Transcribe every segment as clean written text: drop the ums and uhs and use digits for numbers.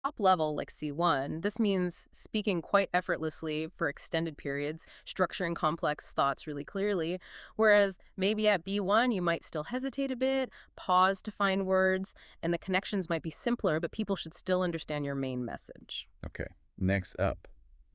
Top level, like C1, this means speaking quite effortlessly for extended periods, structuring complex thoughts really clearly. Whereas maybe at B1, you might still hesitate a bit, pause to find words, and the connections might be simpler, but people should still understand your main message. Okay. Next up,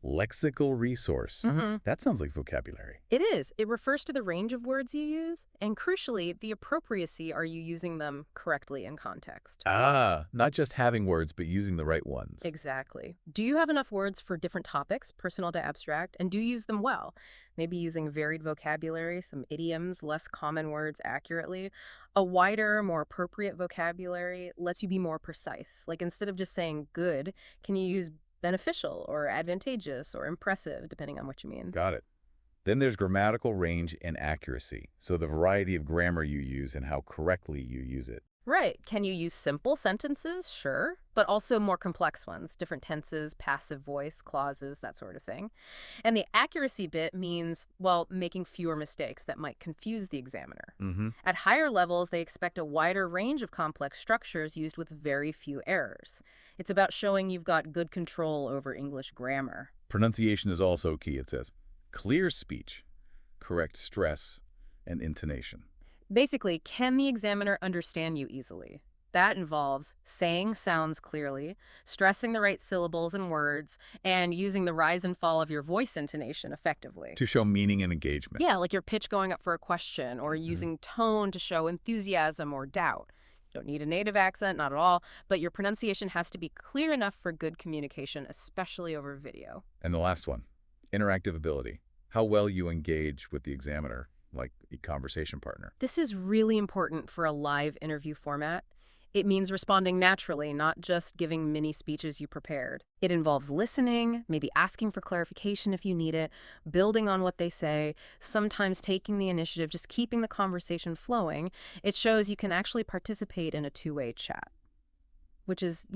lexical resource. Mm-hmm. That sounds like vocabulary. It is. It refers to the range of words you use, and crucially, the appropriacy. Are you using them correctly in context? Ah, not just having words, but using the right ones. Exactly. Do you have enough words for different topics, personal to abstract, and do you use them well? Maybe using varied vocabulary, some idioms, less common words accurately. A wider, more appropriate vocabulary lets you be more precise. Like instead of just saying good, can you use beneficial or advantageous or impressive, depending on what you mean? Got it. Then there's grammatical range and accuracy. So the variety of grammar you use and how correctly you use it. Right. Can you use simple sentences? Sure. But also more complex ones, different tenses, passive voice, clauses, that sort of thing. And the accuracy bit means, well, making fewer mistakes that might confuse the examiner. Mm-hmm. At higher levels, they expect a wider range of complex structures used with very few errors. It's about showing you've got good control over English grammar. Pronunciation is also key, it says. Clear speech, correct stress, and intonation. Basically, can the examiner understand you easily? That involves saying sounds clearly, stressing the right syllables and words, and using the rise and fall of your voice intonation effectively. To show meaning and engagement. Yeah, like your pitch going up for a question, or Mhm. using tone to show enthusiasm or doubt. You don't need a native accent, not at all, but your pronunciation has to be clear enough for good communication, especially over video. And the last one, interactive ability. How well you engage with the examiner, like a conversation partner. This is really important for a live interview format. It means responding naturally, not just giving mini speeches you prepared. It involves listening, maybe asking for clarification if you need it, building on what they say, sometimes taking the initiative, just keeping the conversation flowing. It shows you can actually participate in a two-way chat, which is,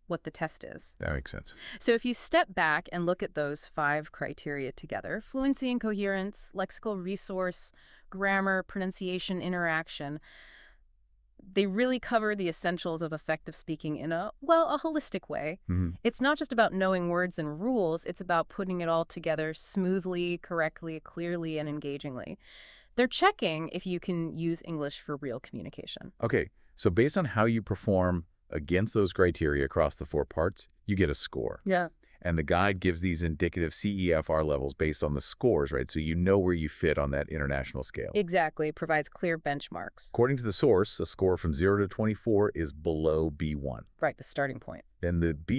what the test is. That makes sense. So if you step back and look at those 5 criteria together, fluency and coherence, lexical resource, grammar, pronunciation, interaction, they really cover the essentials of effective speaking in a holistic way. Mhm. It's not just about knowing words and rules, it's about putting it all together smoothly, correctly, clearly, and engagingly. They're checking if you can use English for real communication. Okay, so based on how you perform against those criteria across the 4 parts, you get a score. Yeah. And the guide gives these indicative CEFR levels based on the scores, right? So you know where you fit on that international scale. Exactly, provides clear benchmarks. According to the source, a score from 0 to 24 is below B1. Right, the starting point. Then the B